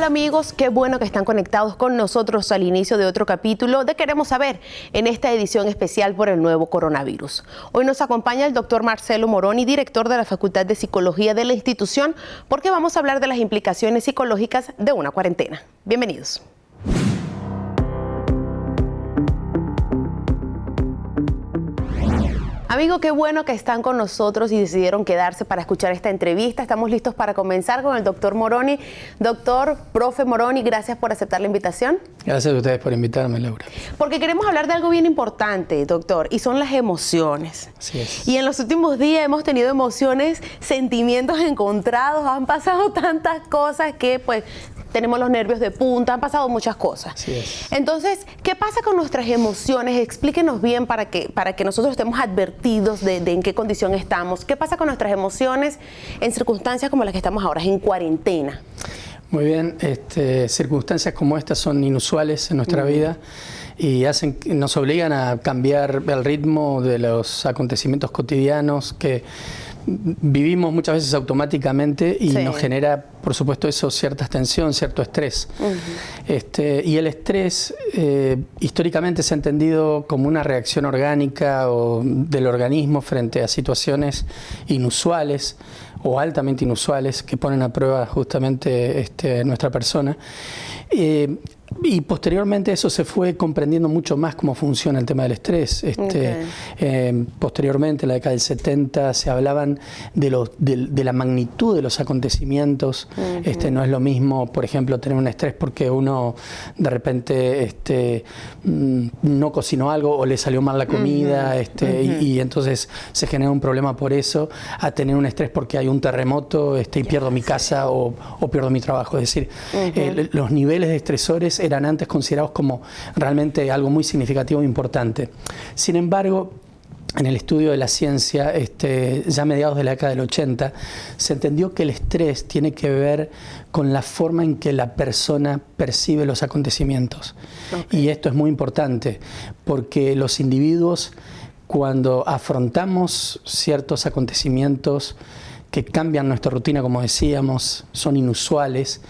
tal, amigos? Qué bueno que están conectados con nosotros al inicio de otro capítulo de Queremos Saber en esta edición especial por el nuevo coronavirus. Hoy nos acompaña el doctor Marcelo Moroni, director de la Facultad de Psicología de la institución, porque vamos a hablar de las implicaciones psicológicas de una cuarentena. Bienvenidos. Amigo, qué bueno que están con nosotros y decidieron quedarse para escuchar esta entrevista. Estamos listos para comenzar con el doctor Moroni. Doctor, profe Moroni, gracias por aceptar la invitación. Gracias a ustedes por invitarme, Laura. Porque queremos hablar de algo bien importante, doctor, y son las emociones. Así es. Y en los últimos días hemos tenido emociones, sentimientos encontrados, han pasado tantas cosas que pues tenemos los nervios de punta, han pasado muchas cosas. Así es. Entonces, ¿qué pasa con nuestras emociones? Explíquenos bien para que nosotros estemos advertidos de en qué condición estamos. ¿Qué pasa con nuestras emociones en circunstancias como las que estamos ahora, en cuarentena? Muy bien, circunstancias como estas son inusuales en nuestra vida y nos obligan a cambiar el ritmo de los acontecimientos cotidianos que vivimos muchas veces automáticamente y nos genera, por supuesto, eso cierta tensión, cierto estrés. Y el estrés históricamente se ha entendido como una reacción orgánica del organismo frente a situaciones inusuales o altamente inusuales que ponen a prueba justamente nuestra persona. Y posteriormente eso se fue comprendiendo mucho más cómo funciona el tema del estrés. Posteriormente, en la década del 70, se hablaban de la magnitud de los acontecimientos. No es lo mismo, por ejemplo, tener un estrés porque uno de repente no cocinó algo o le salió mal la comida y entonces se genera un problema por eso, a tener un estrés porque hay un terremoto y pierdo mi casa o pierdo mi trabajo. Es decir, los niveles de estresores eran antes considerados como realmente algo muy significativo e importante. Sin embargo, en el estudio de la ciencia, ya a mediados de la década del 80, se entendió que el estrés tiene que ver con la forma en que la persona percibe los acontecimientos. Y esto es muy importante, porque los individuos, cuando afrontamos ciertos acontecimientos que cambian nuestra rutina, como decíamos, son inusuales,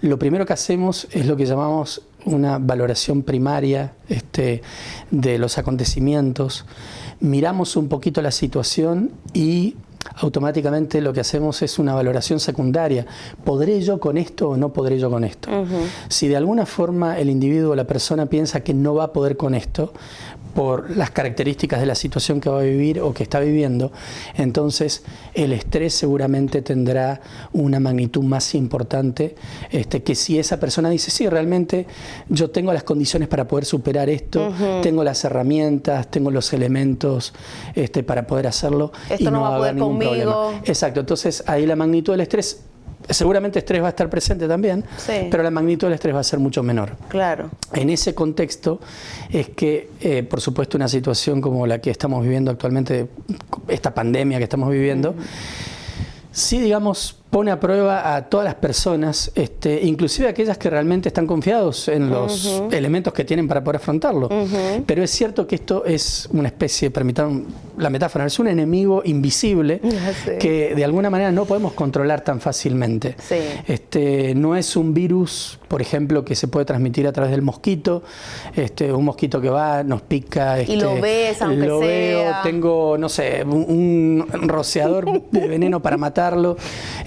lo primero que hacemos es lo que llamamos una valoración primaria de los acontecimientos. Miramos un poquito la situación y automáticamente lo que hacemos es una valoración secundaria. ¿Podré yo con esto o no podré yo con esto? Si de alguna forma el individuo o la persona piensa que no va a poder con esto, por las características de la situación que va a vivir o que está viviendo, entonces el estrés seguramente tendrá una magnitud más importante que si esa persona dice, sí, realmente yo tengo las condiciones para poder superar esto, tengo las herramientas, tengo los elementos para poder hacerlo. Esto y no va a poder ningún conmigo. problema. Exacto, entonces ahí la magnitud del estrés, seguramente estrés va a estar presente también, pero la magnitud del estrés va a ser mucho menor. Claro. En ese contexto es que, por supuesto, una situación como la que estamos viviendo actualmente, esta pandemia que estamos viviendo, sí, digamos, pone a prueba a todas las personas, inclusive aquellas que realmente están confiados en los elementos que tienen para poder afrontarlo. Pero es cierto que esto es una especie, permitan la metáfora, es un enemigo invisible que de alguna manera no podemos controlar tan fácilmente. No es un virus, por ejemplo, que se puede transmitir a través del mosquito, un mosquito que va, nos pica. Y lo ves, aunque lo veo, tengo, no sé, un rociador de veneno para matarlo.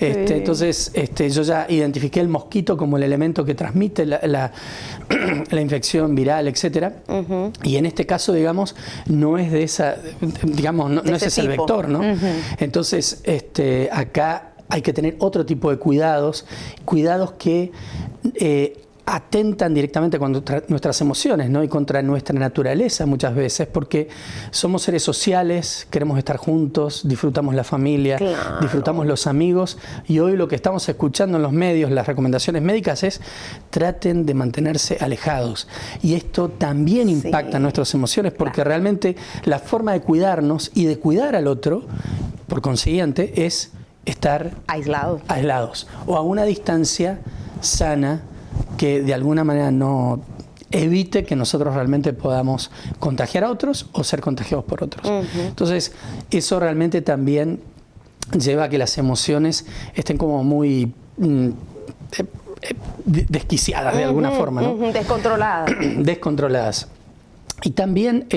Entonces, yo ya identifiqué el mosquito como el elemento que transmite la infección viral, etcétera. Y en este caso, digamos, no es de esa, digamos, no es ese el vector, ¿no? Entonces, acá hay que tener otro tipo de cuidados que atentan directamente contra nuestras emociones, ¿no? Y contra nuestra naturaleza muchas veces, porque somos seres sociales, queremos estar juntos, disfrutamos la familia, disfrutamos los amigos, y hoy lo que estamos escuchando en los medios, las recomendaciones médicas es traten de mantenerse alejados. Y esto también impacta nuestras emociones, porque realmente la forma de cuidarnos y de cuidar al otro, por consiguiente, es estar aislados o a una distancia sana que de alguna manera no evite que nosotros realmente podamos contagiar a otros o ser contagiados por otros. Entonces, eso realmente también lleva a que las emociones estén como muy desquiciadas de alguna forma, ¿no? Descontroladas. Descontroladas. Y también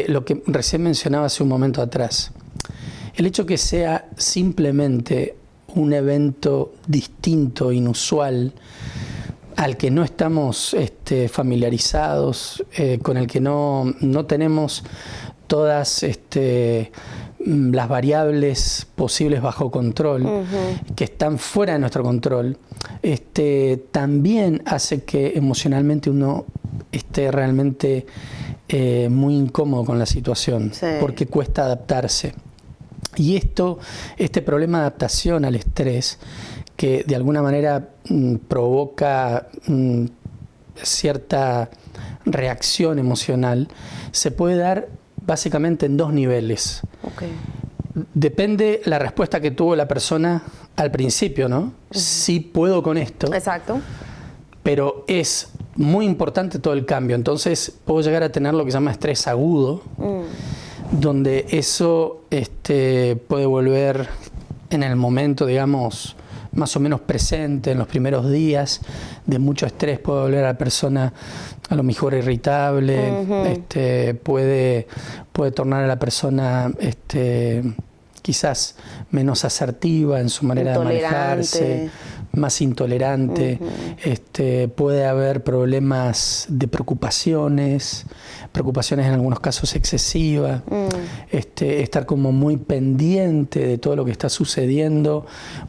lo que recién mencionaba hace un momento atrás, el hecho que sea simplemente un evento distinto, inusual, al que no estamos familiarizados, con el que no tenemos todas las variables posibles bajo control, que están fuera de nuestro control, también hace que emocionalmente uno esté realmente muy incómodo con la situación, sí, porque cuesta adaptarse. Y este problema de adaptación al estrés, que de alguna manera provoca cierta reacción emocional, se puede dar básicamente en dos niveles. Okay. Depende la respuesta que tuvo la persona al principio, ¿no? Sí puedo con esto. Exacto. Pero es muy importante todo el cambio. Entonces puedo llegar a tener lo que se llama estrés agudo, donde eso puede volver en el momento, digamos, más o menos presente, en los primeros días de mucho estrés, puede volver a la persona a lo mejor irritable, puede tornar a la persona quizás menos asertiva en su manera de manejarse, más intolerante, puede haber problemas de preocupaciones en algunos casos excesivas, estar como muy pendiente de todo lo que está sucediendo.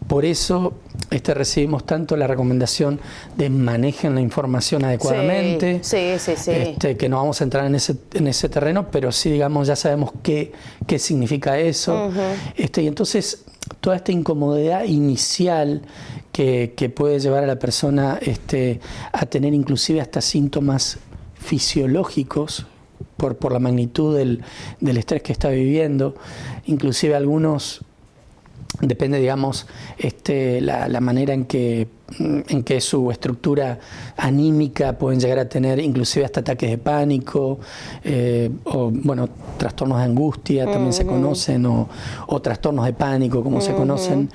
Por eso recibimos tanto la recomendación de manejen la información adecuadamente, que no vamos a entrar en ese terreno, pero sí, digamos, ya sabemos qué significa eso. Y entonces toda esta incomodidad inicial que puede llevar a la persona a tener inclusive hasta síntomas fisiológicos por la magnitud del estrés que está viviendo, inclusive algunos, depende, digamos, la manera en que su estructura anímica pueden llegar a tener inclusive hasta ataques de pánico, o bueno, trastornos de angustia también se conocen, o trastornos de pánico como se conocen,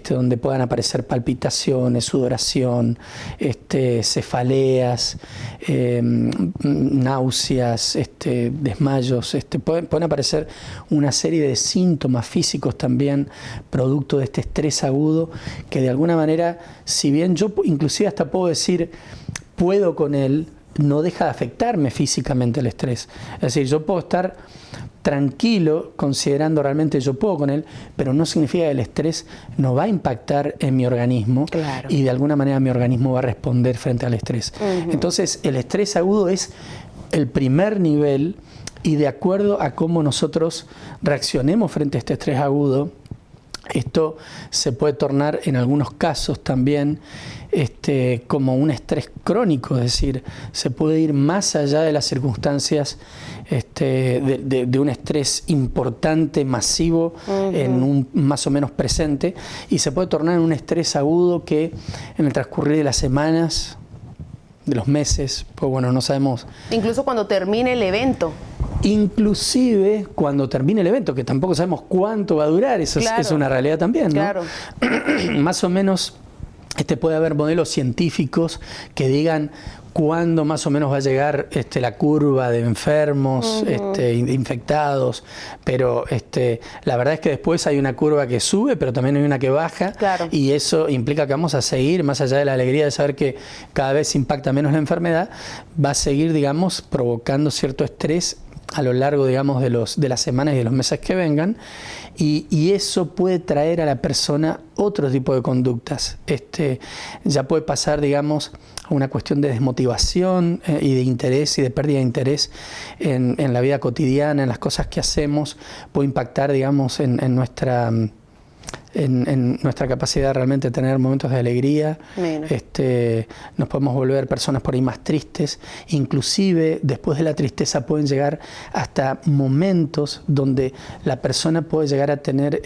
donde puedan aparecer palpitaciones, sudoración, cefaleas, náuseas, desmayos, pueden aparecer una serie de síntomas físicos también producto de este estrés agudo que de alguna manera, si bien yo inclusive hasta puedo decir puedo con él, no deja de afectarme físicamente el estrés. Es decir, yo puedo estar tranquilo considerando realmente yo puedo con él, pero no significa que el estrés no va a impactar en mi organismo, claro, y de alguna manera mi organismo va a responder frente al estrés. Entonces el estrés agudo es el primer nivel, y de acuerdo a cómo nosotros reaccionemos frente a este estrés agudo, esto se puede tornar en algunos casos también como un estrés crónico, es decir, se puede ir más allá de las circunstancias de un estrés importante, masivo, en un más o menos presente, y se puede tornar en un estrés agudo que en el transcurrir de las semanas, de los meses, pues bueno, no sabemos. Incluso cuando termine el evento. Inclusive cuando termine el evento, que tampoco sabemos cuánto va a durar, eso claro, es una realidad también, ¿no? Claro. Más o menos puede haber modelos científicos que digan cuándo más o menos va a llegar la curva de enfermos, infectados, pero la verdad es que después hay una curva que sube, pero también hay una que baja, claro, y eso implica que vamos a seguir, más allá de la alegría de saber que cada vez impacta menos la enfermedad, va a seguir, digamos, provocando cierto estrés a lo largo, digamos, de las semanas y de los meses que vengan, y eso puede traer a la persona otro tipo de conductas. Ya puede pasar, digamos, a una cuestión de desmotivación y de interés y de pérdida de interés en la vida cotidiana, en las cosas que hacemos, puede impactar, digamos, en nuestra capacidad realmente de tener momentos de alegría. Nos podemos volver personas por ahí más tristes, inclusive después de la tristeza pueden llegar hasta momentos donde la persona puede llegar a tener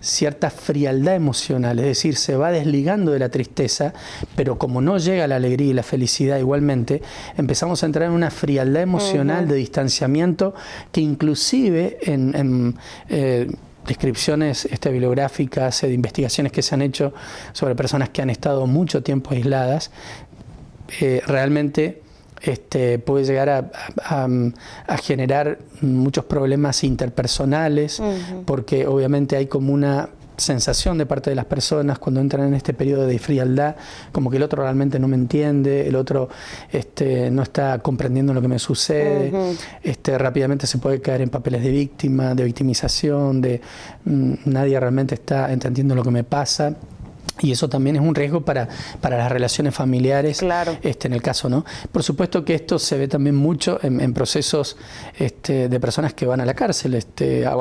cierta frialdad emocional, es decir, se va desligando de la tristeza, pero como no llega la alegría y la felicidad igualmente, empezamos a entrar en una frialdad emocional de distanciamiento que inclusive descripciones bibliográficas, de investigaciones que se han hecho sobre personas que han estado mucho tiempo aisladas, realmente puede llegar a generar muchos problemas interpersonales, porque obviamente hay como una sensación de parte de las personas cuando entran en este periodo de frialdad, como que el otro realmente no me entiende, el otro no está comprendiendo lo que me sucede, rápidamente se puede caer en papeles de víctima, de victimización, nadie realmente está entendiendo lo que me pasa. Y eso también es un riesgo para las relaciones familiares, claro. En el caso, ¿no? Por supuesto que esto se ve también mucho en procesos de personas que van a la cárcel,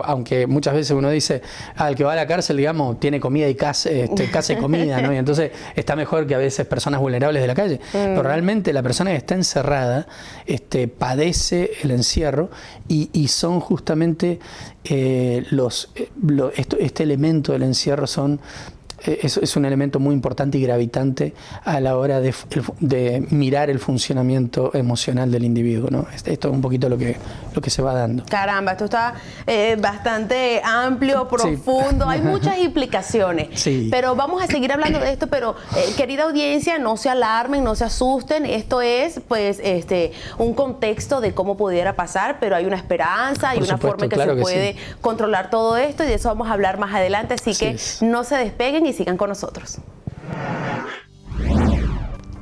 aunque muchas veces uno dice, el que va a la cárcel, digamos, tiene comida y casa y comida, ¿no? Y entonces está mejor que a veces personas vulnerables de la calle. Pero realmente la persona que está encerrada padece el encierro y son justamente este elemento del encierro es un elemento muy importante y gravitante a la hora de mirar el funcionamiento emocional del individuo, ¿no? Esto es un poquito lo que se va dando. Caramba, esto está bastante amplio, profundo, sí. Hay muchas implicaciones. Sí. Pero vamos a seguir hablando de esto, pero querida audiencia, no se alarmen, no se asusten. Esto es pues un contexto de cómo pudiera pasar, pero hay una esperanza, hay una forma en que se puede controlar todo esto, y de eso vamos a hablar más adelante, así que no se despeguen y sigan con nosotros.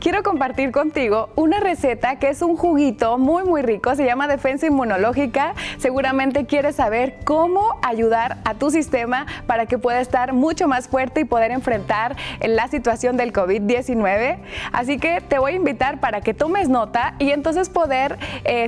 Quiero compartir contigo una receta que es un juguito muy rico, se llama Defensa Inmunológica. Seguramente quieres saber cómo ayudar a tu sistema para que pueda estar mucho más fuerte y poder enfrentar la situación del COVID-19. Así que te voy a invitar para que tomes nota y entonces poder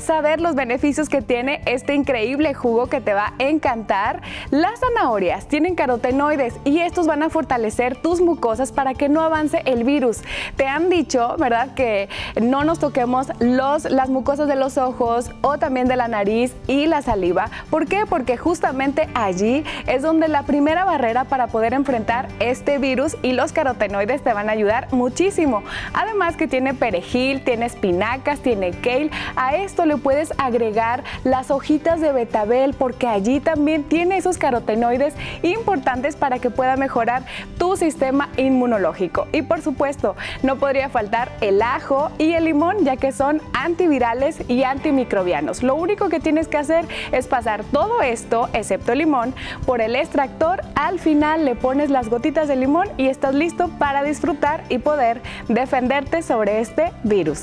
saber los beneficios que tiene este increíble jugo que te va a encantar. Las zanahorias tienen carotenoides y estos van a fortalecer tus mucosas para que no avance el virus. Te han dicho, ¿verdad?, que no nos toquemos las mucosas de los ojos o también de la nariz y la saliva. ¿Por qué? Porque justamente allí es donde la primera barrera para poder enfrentar este virus, y los carotenoides te van a ayudar muchísimo. Además que tiene perejil, tiene espinacas, tiene kale. A esto le puedes agregar las hojitas de betabel, porque allí también tiene esos carotenoides importantes para que pueda mejorar tu sistema inmunológico. Y por supuesto, no podría faltar el ajo y el limón, ya que son antivirales y antimicrobianos. Lo único que tienes que hacer es pasar todo esto, excepto el limón, por el extractor. Al final le pones las gotitas de limón y estás listo para disfrutar y poder defenderte sobre este virus.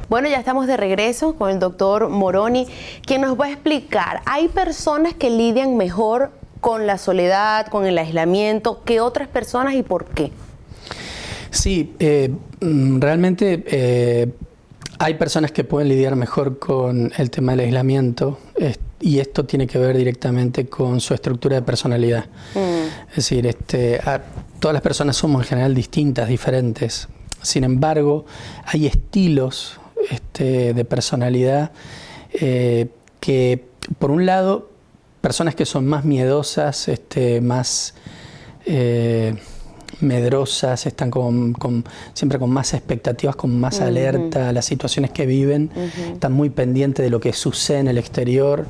Bueno, ya estamos de regreso con el doctor Moroni, quien nos va a explicar, hay personas que lidian mejor con la soledad, con el aislamiento, que otras personas, y por qué. Sí, realmente hay personas que pueden lidiar mejor con el tema del aislamiento, y esto tiene que ver directamente con su estructura de personalidad. Es decir, todas las personas somos en general distintas, diferentes. Sin embargo, hay estilos de personalidad que, por un lado, personas que son más miedosas, más medrosas, están siempre con más expectativas, con más alerta a las situaciones que viven, están muy pendientes de lo que sucede en el exterior,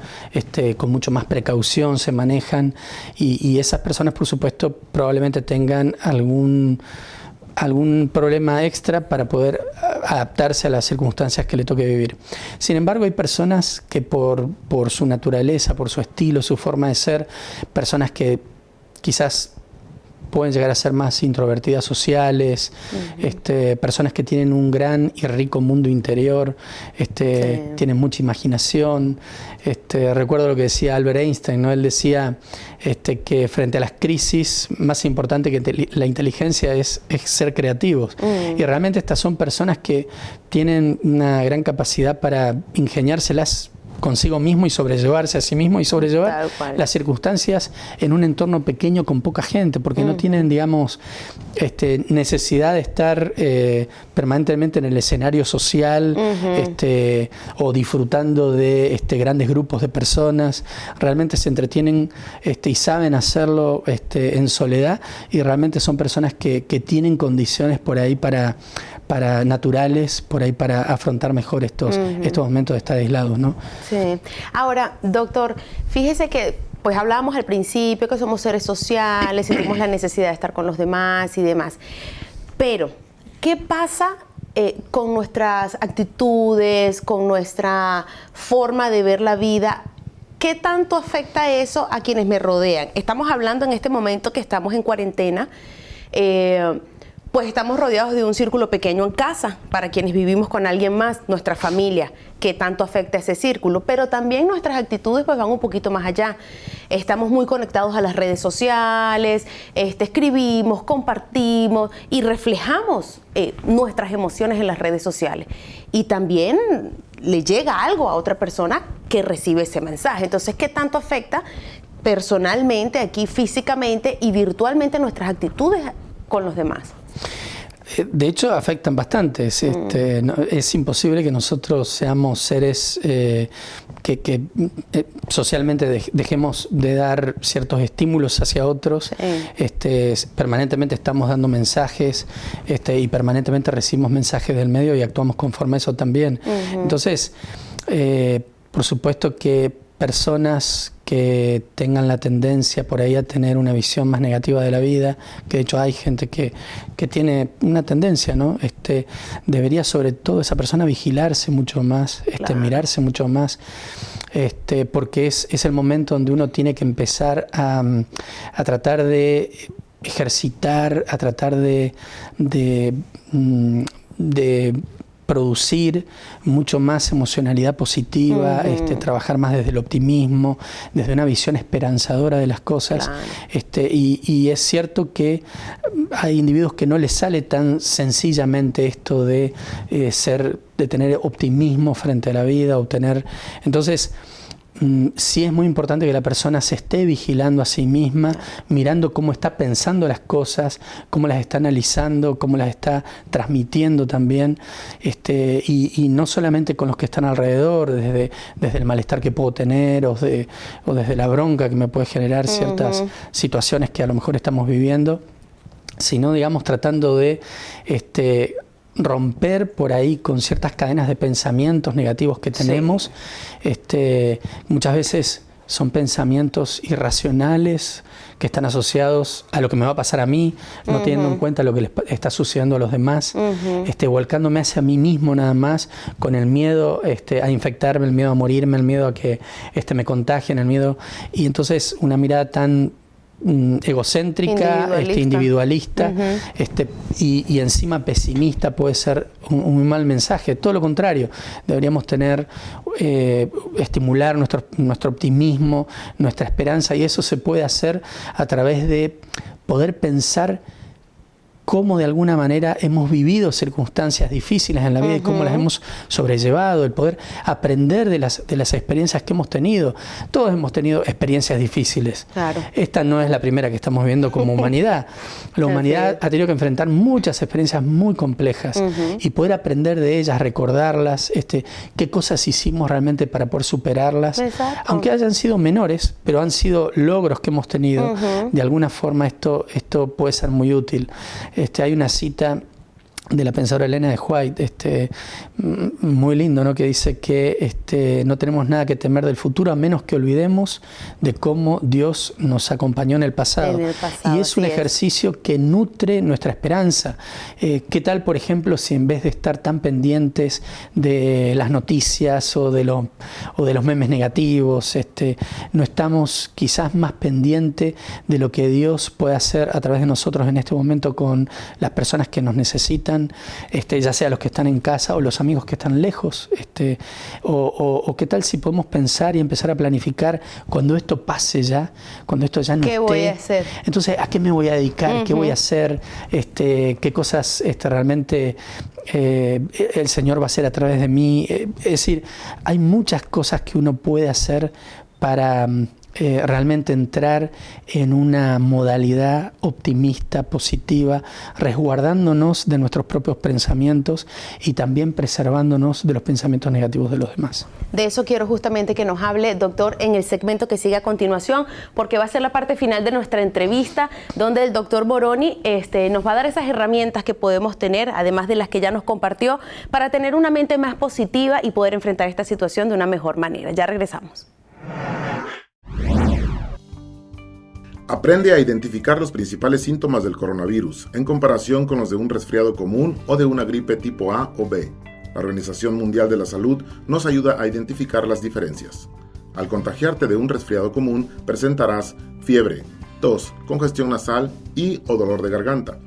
con mucho más precaución se manejan, y esas personas, por supuesto, probablemente tengan algún problema extra para poder adaptarse a las circunstancias que le toque vivir. Sin embargo, hay personas que por su naturaleza, por su estilo, su forma de ser, personas que quizás pueden llegar a ser más introvertidas sociales, personas que tienen un gran y rico mundo interior, tienen mucha imaginación. Recuerdo lo que decía Albert Einstein, ¿no? Él decía que frente a las crisis, más importante que la inteligencia es ser creativos. Y realmente estas son personas que tienen una gran capacidad para ingeniárselas consigo mismo y sobrellevarse a sí mismo y sobrellevar las circunstancias en un entorno pequeño con poca gente, porque no tienen, digamos, necesidad de estar permanentemente en el escenario social o disfrutando de grandes grupos de personas. Realmente se entretienen y saben hacerlo en soledad, y realmente son personas que tienen condiciones por ahí para naturales por ahí para afrontar mejor estos momentos de estar aislados, ¿no? Sí. Ahora, doctor, fíjese que pues hablábamos al principio que somos seres sociales y tenemos la necesidad de estar con los demás y demás. Pero, ¿qué pasa con nuestras actitudes, con nuestra forma de ver la vida? ¿Qué tanto afecta eso a quienes me rodean? Estamos hablando en este momento que estamos en cuarentena, pues estamos rodeados de un círculo pequeño en casa, para quienes vivimos con alguien más, nuestra familia, que tanto afecta ese círculo, pero también nuestras actitudes pues van un poquito más allá. Estamos muy conectados a las redes sociales, escribimos, compartimos y reflejamos nuestras emociones en las redes sociales. Y también le llega algo a otra persona que recibe ese mensaje. Entonces, ¿qué tanto afecta personalmente, aquí físicamente y virtualmente nuestras actitudes con los demás? De hecho, afectan bastante. Es imposible que nosotros seamos seres que socialmente dejemos de dar ciertos estímulos hacia otros. Permanentemente estamos dando mensajes y permanentemente recibimos mensajes del medio y actuamos conforme a eso también. Entonces, por supuesto que personas que tengan la tendencia por ahí a tener una visión más negativa de la vida, que de hecho hay gente que tiene una tendencia, ¿no? Debería sobre todo esa persona vigilarse mucho más, claro, mirarse mucho más, porque es el momento donde uno tiene que empezar a tratar de ejercitar, a tratar de producir mucho más emocionalidad positiva, trabajar más desde el optimismo, desde una visión esperanzadora de las cosas. Claro. Y es cierto que hay individuos que no les sale tan sencillamente esto de tener optimismo frente a la vida, entonces sí es muy importante que la persona se esté vigilando a sí misma, mirando cómo está pensando las cosas, cómo las está analizando, cómo las está transmitiendo también, y no solamente con los que están alrededor, desde el malestar que puedo tener o desde la bronca que me puede generar ciertas situaciones que a lo mejor estamos viviendo, sino, digamos, tratando de romper por ahí con ciertas cadenas de pensamientos negativos que tenemos. Muchas veces son pensamientos irracionales que están asociados a lo que me va a pasar a mí, no teniendo en cuenta lo que les está sucediendo a los demás, volcándome hacia mí mismo nada más, con el miedo a infectarme, el miedo a morirme, el miedo a que me contagien, el miedo, y entonces una mirada tan egocéntrica, individualista, y encima pesimista puede ser un muy mal mensaje. Todo lo contrario, deberíamos estimular nuestro optimismo, nuestra esperanza, y eso se puede hacer a través de poder pensar cómo de alguna manera hemos vivido circunstancias difíciles en la vida y cómo las hemos sobrellevado, el poder aprender de las experiencias que hemos tenido. Todos hemos tenido experiencias difíciles. Claro. Esta no es la primera que estamos viviendo como humanidad. La humanidad ha tenido que enfrentar muchas experiencias muy complejas y poder aprender de ellas, recordarlas, qué cosas hicimos realmente para poder superarlas. Exacto. Aunque hayan sido menores, pero han sido logros que hemos tenido. De alguna forma esto puede ser muy útil. Hay una cita de la pensadora Elena de White, muy lindo, ¿no? Que dice que no tenemos nada que temer del futuro a menos que olvidemos de cómo Dios nos acompañó en el pasado. Y es un ejercicio que nutre nuestra esperanza. ¿Qué tal, por ejemplo, si en vez de estar tan pendientes de las noticias o de los memes negativos, no estamos quizás más pendientes de lo que Dios puede hacer a través de nosotros en este momento con las personas que nos necesitan? Ya sea los que están en casa o los amigos que están lejos, o qué tal si podemos pensar y empezar a planificar cuando esto pase ya, cuando esto ya no esté. ¿Qué voy a hacer? Entonces, ¿a qué me voy a dedicar? ¿Qué voy a hacer? ¿Qué cosas realmente el Señor va a hacer a través de mí? Es decir, hay muchas cosas que uno puede hacer para realmente entrar en una modalidad optimista, positiva, resguardándonos de nuestros propios pensamientos y también preservándonos de los pensamientos negativos de los demás. De eso quiero justamente que nos hable, doctor, en el segmento que sigue a continuación, porque va a ser la parte final de nuestra entrevista, donde el doctor Moroni nos va a dar esas herramientas que podemos tener, además de las que ya nos compartió, para tener una mente más positiva y poder enfrentar esta situación de una mejor manera. Ya regresamos. Aprende a identificar los principales síntomas del coronavirus en comparación con los de un resfriado común o de una gripe tipo A o B. La Organización Mundial de la Salud nos ayuda a identificar las diferencias. Al contagiarte de un resfriado común, presentarás fiebre, tos, congestión nasal y o dolor de garganta.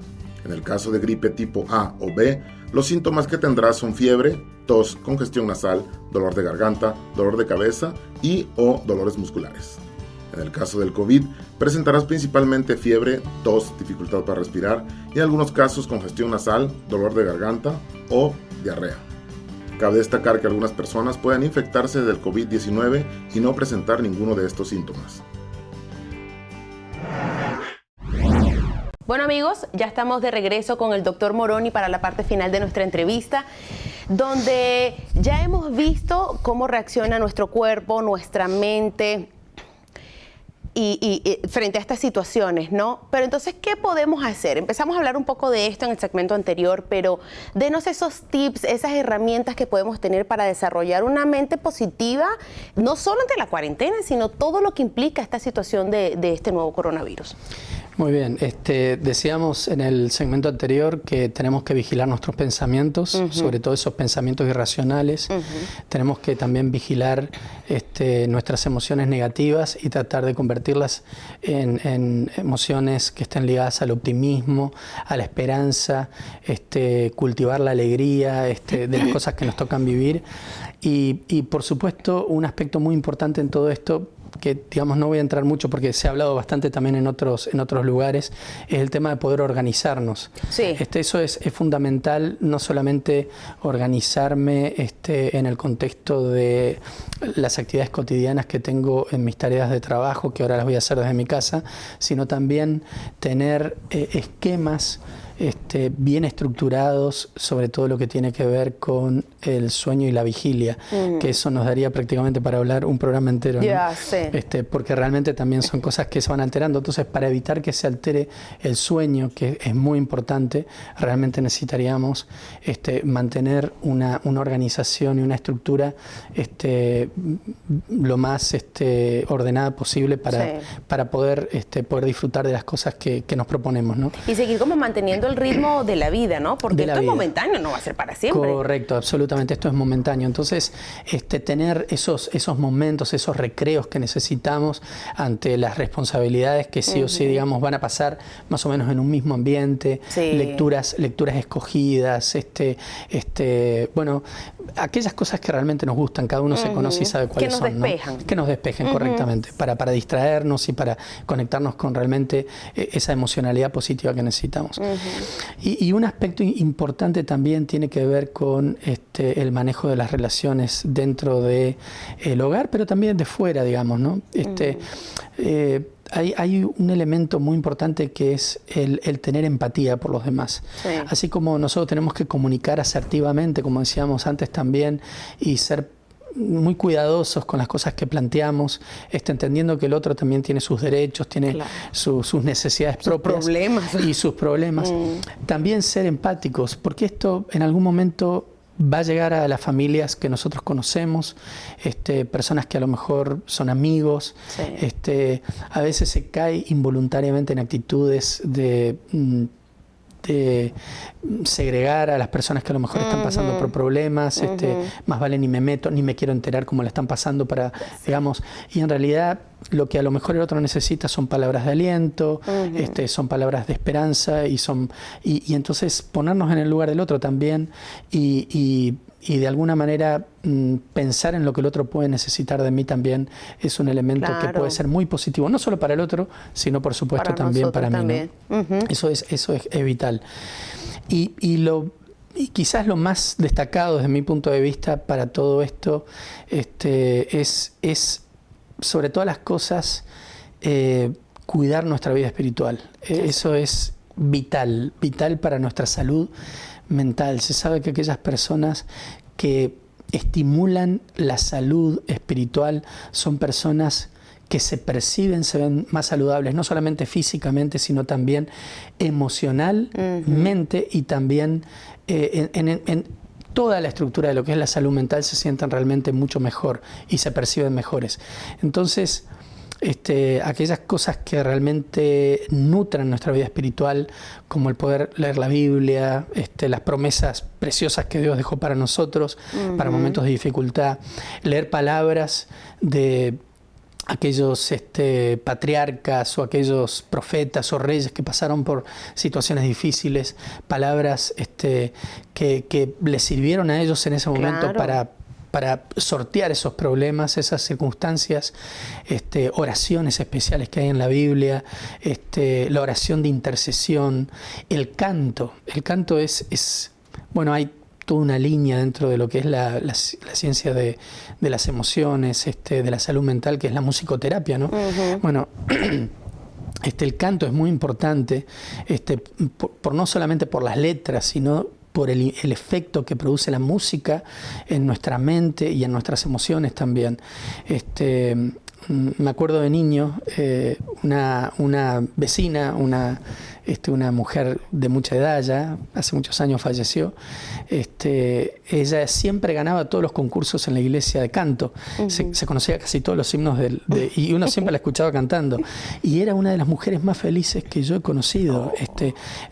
En el caso de gripe tipo A o B, los síntomas que tendrás son fiebre, tos, congestión nasal, dolor de garganta, dolor de cabeza y o dolores musculares. En el caso del COVID, presentarás principalmente fiebre, tos, dificultad para respirar y en algunos casos congestión nasal, dolor de garganta o diarrea. Cabe destacar que algunas personas pueden infectarse del COVID-19 y no presentar ninguno de estos síntomas. Bueno amigos, ya estamos de regreso con el doctor Moroni para la parte final de nuestra entrevista, donde ya hemos visto cómo reacciona nuestro cuerpo, nuestra mente y frente a estas situaciones, ¿no? Pero entonces, ¿qué podemos hacer? Empezamos a hablar un poco de esto en el segmento anterior, pero denos esos tips, esas herramientas que podemos tener para desarrollar una mente positiva, no solo ante la cuarentena, sino todo lo que implica esta situación de este nuevo coronavirus. Muy bien, decíamos en el segmento anterior que tenemos que vigilar nuestros pensamientos, sobre todo esos pensamientos irracionales. Tenemos que también vigilar nuestras emociones negativas y tratar de convertirlas en emociones que estén ligadas al optimismo, a la esperanza, cultivar la alegría de las cosas que nos tocan vivir. Y por supuesto, un aspecto muy importante en todo esto, que digamos no voy a entrar mucho porque se ha hablado bastante también en otros lugares, es el tema de poder organizarnos. Sí. Eso es fundamental, no solamente organizarme en el contexto de las actividades cotidianas que tengo en mis tareas de trabajo, que ahora las voy a hacer desde mi casa, sino también tener esquemas bien estructurados sobre todo lo que tiene que ver con el sueño y la vigilia, que eso nos daría prácticamente para hablar un programa entero, ¿no? Ya sé. Porque realmente también son cosas que se van alterando. Entonces, para evitar que se altere el sueño, que es muy importante, realmente necesitaríamos mantener una organización y una estructura lo más ordenada posible para poder disfrutar de las cosas que nos proponemos, ¿no? Y seguir como manteniendo el ritmo de la vida, ¿no? Porque esto es momentáneo, no va a ser para siempre. Correcto, absolutamente, esto es momentáneo. Entonces, tener esos momentos, esos recreos que necesitamos ante las responsabilidades que sí o sí, digamos, van a pasar más o menos en un mismo ambiente, lecturas escogidas, bueno, aquellas cosas que realmente nos gustan, cada uno se conoce y sabe cuáles son, ¿no? Que nos despejen correctamente, para distraernos y para conectarnos con realmente esa emocionalidad positiva que necesitamos. Y un aspecto importante también tiene que ver con el manejo de las relaciones dentro del hogar, pero también de fuera, digamos, ¿no? Hay un elemento muy importante que es el tener empatía por los demás. Sí. Así como nosotros tenemos que comunicar asertivamente, como decíamos antes también, y ser muy cuidadosos con las cosas que planteamos, entendiendo que el otro también tiene sus derechos, tiene sus necesidades propias y sus problemas. También ser empáticos, porque esto en algún momento va a llegar a las familias que nosotros conocemos, personas que a lo mejor son amigos, a veces se cae involuntariamente en actitudes de segregar a las personas que a lo mejor están pasando por problemas, más vale ni me meto, ni me quiero enterar cómo le están pasando digamos, y en realidad lo que a lo mejor el otro necesita son palabras de aliento, son palabras de esperanza y entonces ponernos en el lugar del otro también y de alguna manera pensar en lo que el otro puede necesitar de mí también es un elemento que puede ser muy positivo, no solo para el otro, sino por supuesto también para mí, ¿no? Eso es vital. Y quizás lo más destacado desde mi punto de vista para todo esto es sobre todas las cosas, cuidar nuestra vida espiritual. Eso es vital para nuestra salud mental. Se sabe que aquellas personas que estimulan la salud espiritual son personas que se perciben, se ven más saludables, no solamente físicamente, sino también emocionalmente, y también en toda la estructura de lo que es la salud mental se sienten realmente mucho mejor y se perciben mejores. Entonces, aquellas cosas que realmente nutran nuestra vida espiritual, como el poder leer la Biblia, las promesas preciosas que Dios dejó para nosotros, para momentos de dificultad, leer palabras de aquellos patriarcas o aquellos profetas o reyes que pasaron por situaciones difíciles, palabras que les sirvieron a ellos en ese momento para sortear esos problemas, esas circunstancias, oraciones especiales que hay en la Biblia, la oración de intercesión, el canto. El canto bueno, hay toda una línea dentro de lo que es la ciencia de las emociones, de la salud mental, que es la musicoterapia, ¿no? Bueno, el canto es muy importante, por no solamente por las letras, sino por el efecto que produce la música en nuestra mente y en nuestras emociones también. Me acuerdo de niño, una vecina, una mujer de mucha edad ya, hace muchos años falleció, ella siempre ganaba todos los concursos en la iglesia de canto, se conocía casi todos los himnos y uno siempre la escuchaba cantando, y era una de las mujeres más felices que yo he conocido.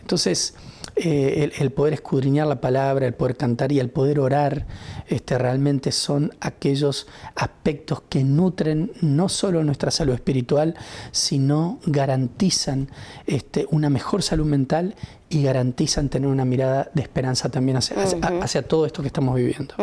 Entonces, el poder escudriñar la palabra, el poder cantar y el poder orar, realmente son aquellos aspectos que nutren no solo nuestra salud espiritual, sino garantizan una mejor salud mental y garantizan tener una mirada de esperanza también hacia todo esto que estamos viviendo.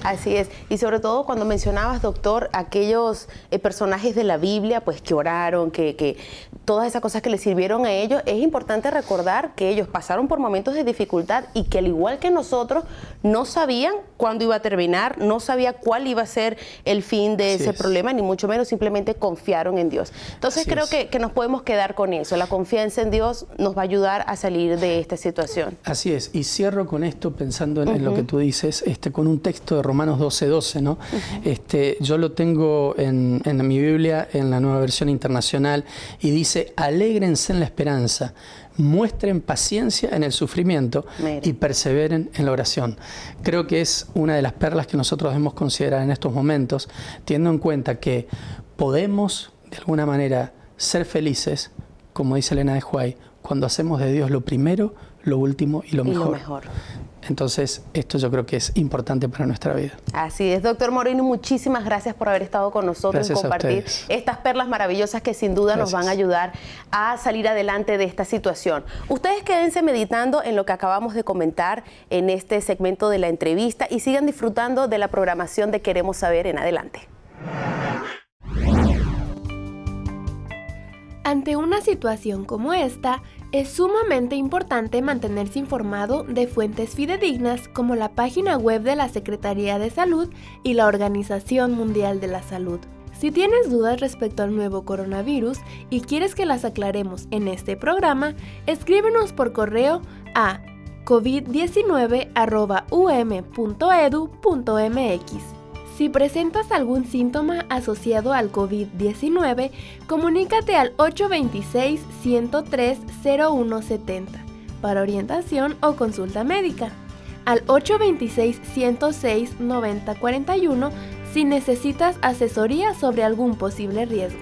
Así es. Y sobre todo cuando mencionabas, doctor, aquellos personajes de la Biblia, pues que oraron, que todas esas cosas que les sirvieron a ellos, es importante recordar que ellos pasaron por momentos de dificultad y que al igual que nosotros, no sabían cuándo iba a terminar, no sabía cuál iba a ser el fin de ese problema, ni mucho menos, simplemente confiaron en Dios. Entonces creo que nos podemos quedar con eso. La confianza en Dios nos va a ayudar a salir de esta situación. Así es, y cierro con esto pensando en lo que tú dices, con un texto de Romanos 12:12, ¿no? Yo lo tengo en mi Biblia, en la Nueva Versión Internacional, y dice: alégrense en la esperanza, muestren paciencia en el sufrimiento y perseveren en la oración. Creo que es una de las perlas que nosotros debemos considerar en estos momentos, teniendo en cuenta que podemos, de alguna manera, ser felices, como dice Elena de White, cuando hacemos de Dios lo primero, lo último y lo mejor. Entonces, esto yo creo que es importante para nuestra vida. Así es, doctor Moroni, muchísimas gracias por haber estado con nosotros y compartir estas perlas maravillosas que sin duda nos van a ayudar a salir adelante de esta situación. Ustedes quédense meditando en lo que acabamos de comentar en este segmento de la entrevista y sigan disfrutando de la programación de Queremos Saber en adelante. Ante una situación como esta, es sumamente importante mantenerse informado de fuentes fidedignas como la página web de la Secretaría de Salud y la Organización Mundial de la Salud. Si tienes dudas respecto al nuevo coronavirus y quieres que las aclaremos en este programa, escríbenos por correo a covid19@um.edu.mx. Si presentas algún síntoma asociado al COVID-19, comunícate al 826-103-0170 para orientación o consulta médica, al 826-106-9041 si necesitas asesoría sobre algún posible riesgo.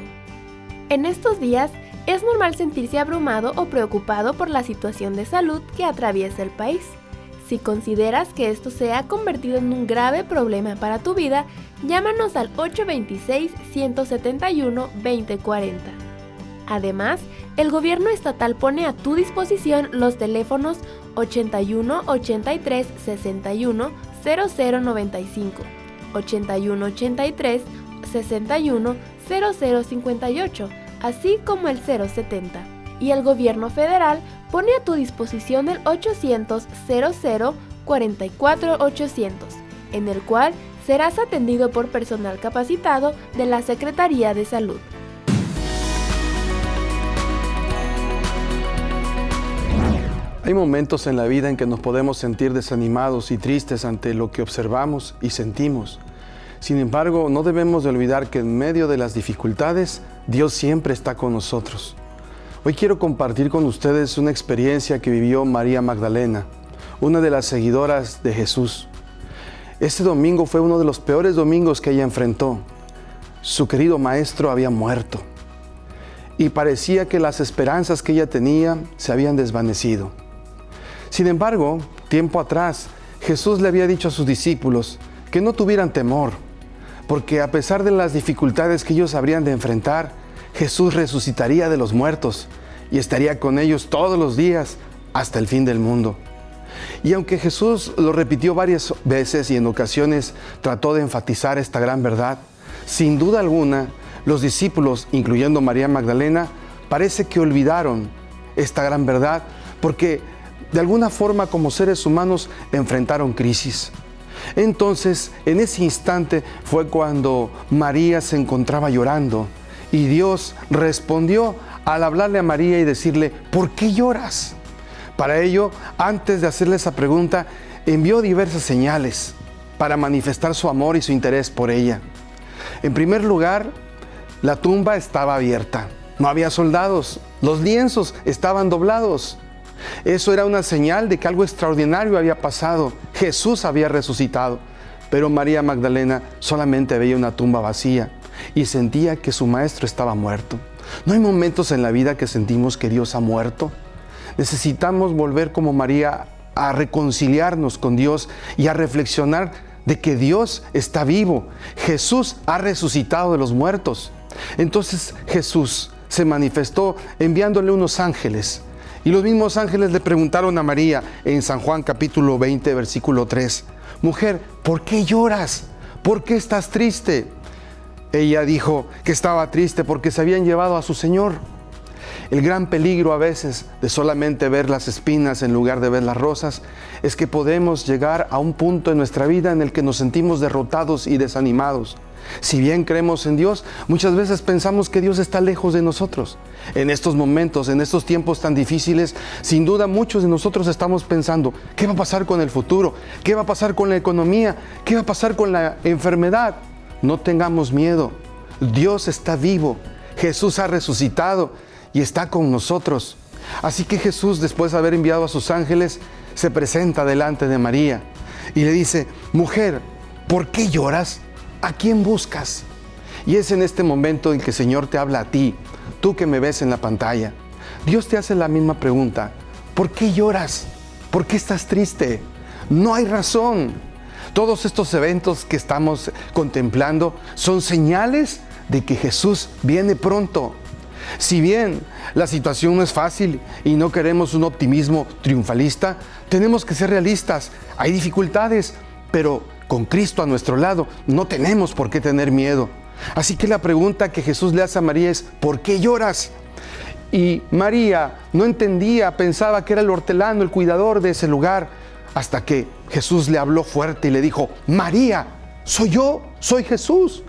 En estos días, es normal sentirse abrumado o preocupado por la situación de salud que atraviesa el país. Si consideras que esto se ha convertido en un grave problema para tu vida, llámanos al 826-171-2040. Además, el gobierno estatal pone a tu disposición los teléfonos 81 83 61 0095, 81 83 61 0058, así como el 070. Y el gobierno federal pone a tu disposición el 800 00 44 800, en el cual serás atendido por personal capacitado de la Secretaría de Salud. Hay momentos en la vida en que nos podemos sentir desanimados y tristes ante lo que observamos y sentimos. Sin embargo, no debemos de olvidar que en medio de las dificultades, Dios siempre está con nosotros. Hoy quiero compartir con ustedes una experiencia que vivió María Magdalena, una de las seguidoras de Jesús. Este domingo fue uno de los peores domingos que ella enfrentó. Su querido maestro había muerto y parecía que las esperanzas que ella tenía se habían desvanecido. Sin embargo, tiempo atrás, Jesús le había dicho a sus discípulos que no tuvieran temor, porque a pesar de las dificultades que ellos habrían de enfrentar, Jesús resucitaría de los muertos y estaría con ellos todos los días hasta el fin del mundo. Y aunque Jesús lo repitió varias veces y en ocasiones trató de enfatizar esta gran verdad, sin duda alguna, los discípulos, incluyendo María Magdalena, parece que olvidaron esta gran verdad porque de alguna forma como seres humanos enfrentaron crisis. Entonces, en ese instante fue cuando María se encontraba llorando y Dios respondió al hablarle a María y decirle, ¿por qué lloras? Para ello, antes de hacerle esa pregunta, envió diversas señales para manifestar su amor y su interés por ella. En primer lugar, la tumba estaba abierta, no había soldados, los lienzos estaban doblados. Eso era una señal de que algo extraordinario había pasado. Jesús había resucitado, pero María Magdalena solamente veía una tumba vacía y sentía que su maestro estaba muerto. ¿No hay momentos en la vida que sentimos que Dios ha muerto? Necesitamos volver como María a reconciliarnos con Dios y a reflexionar de que Dios está vivo. Jesús ha resucitado de los muertos. Entonces Jesús se manifestó enviándole unos ángeles. Y los mismos ángeles le preguntaron a María en San Juan capítulo 20, versículo 3, mujer, ¿por qué lloras? ¿Por qué estás triste? Ella dijo que estaba triste porque se habían llevado a su Señor. El gran peligro a veces de solamente ver las espinas en lugar de ver las rosas es que podemos llegar a un punto en nuestra vida en el que nos sentimos derrotados y desanimados. Si bien creemos en Dios, muchas veces pensamos que Dios está lejos de nosotros. En estos momentos, en estos tiempos tan difíciles, sin duda muchos de nosotros estamos pensando, ¿qué va a pasar con el futuro? ¿Qué va a pasar con la economía? ¿Qué va a pasar con la enfermedad? No tengamos miedo. Dios está vivo. Jesús ha resucitado y está con nosotros. Así que Jesús, después de haber enviado a sus ángeles, se presenta delante de María y le dice, mujer, ¿por qué lloras? ¿A quién buscas? Y es en este momento en que el Señor te habla a ti, tú que me ves en la pantalla. Dios te hace la misma pregunta. ¿Por qué lloras? ¿Por qué estás triste? No hay razón. Todos estos eventos que estamos contemplando son señales de que Jesús viene pronto. Si bien la situación no es fácil y no queremos un optimismo triunfalista, tenemos que ser realistas. Hay dificultades, pero con Cristo a nuestro lado no tenemos por qué tener miedo. Así que la pregunta que Jesús le hace a María es, ¿por qué lloras? Y María no entendía, pensaba que era el hortelano, el cuidador de ese lugar, hasta que Jesús le habló fuerte y le dijo, María, soy yo, soy Jesús.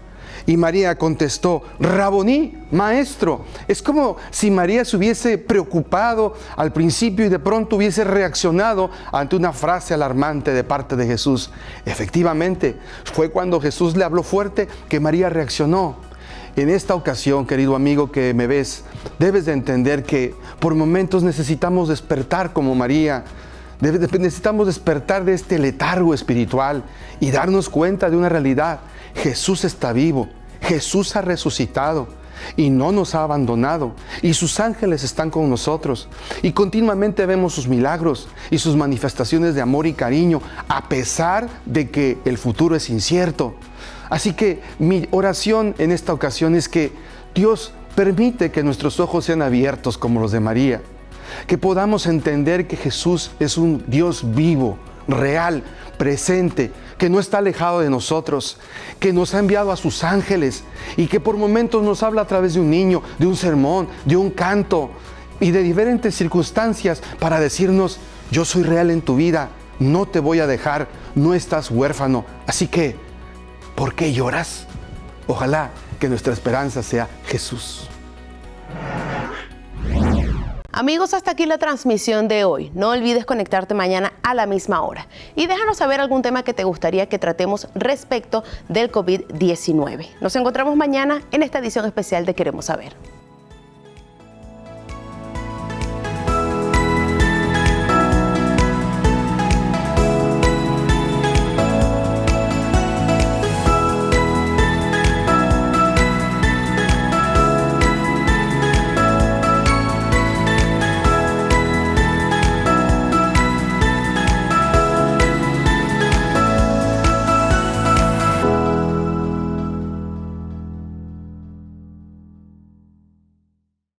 Y María contestó, Raboní, maestro. Es como si María se hubiese preocupado al principio y de pronto hubiese reaccionado ante una frase alarmante de parte de Jesús. Efectivamente, fue cuando Jesús le habló fuerte que María reaccionó. En esta ocasión, querido amigo que me ves, debes de entender que por momentos necesitamos despertar como María. Necesitamos despertar de este letargo espiritual y darnos cuenta de una realidad. Jesús está vivo, Jesús ha resucitado y no nos ha abandonado y sus ángeles están con nosotros y continuamente vemos sus milagros y sus manifestaciones de amor y cariño a pesar de que el futuro es incierto. Así que mi oración en esta ocasión es que Dios permite que nuestros ojos sean abiertos como los de María, que podamos entender que Jesús es un Dios vivo, real, presente, que no está alejado de nosotros, que nos ha enviado a sus ángeles y que por momentos nos habla a través de un niño, de un sermón, de un canto y de diferentes circunstancias para decirnos, yo soy real en tu vida, no te voy a dejar, no estás huérfano. Así que ¿Por qué lloras? Ojalá que nuestra esperanza sea Jesús. Amigos, hasta aquí la transmisión de hoy. No olvides conectarte mañana a la misma hora. Y déjanos saber algún tema que te gustaría que tratemos respecto del COVID-19. Nos encontramos mañana en esta edición especial de Queremos Saber.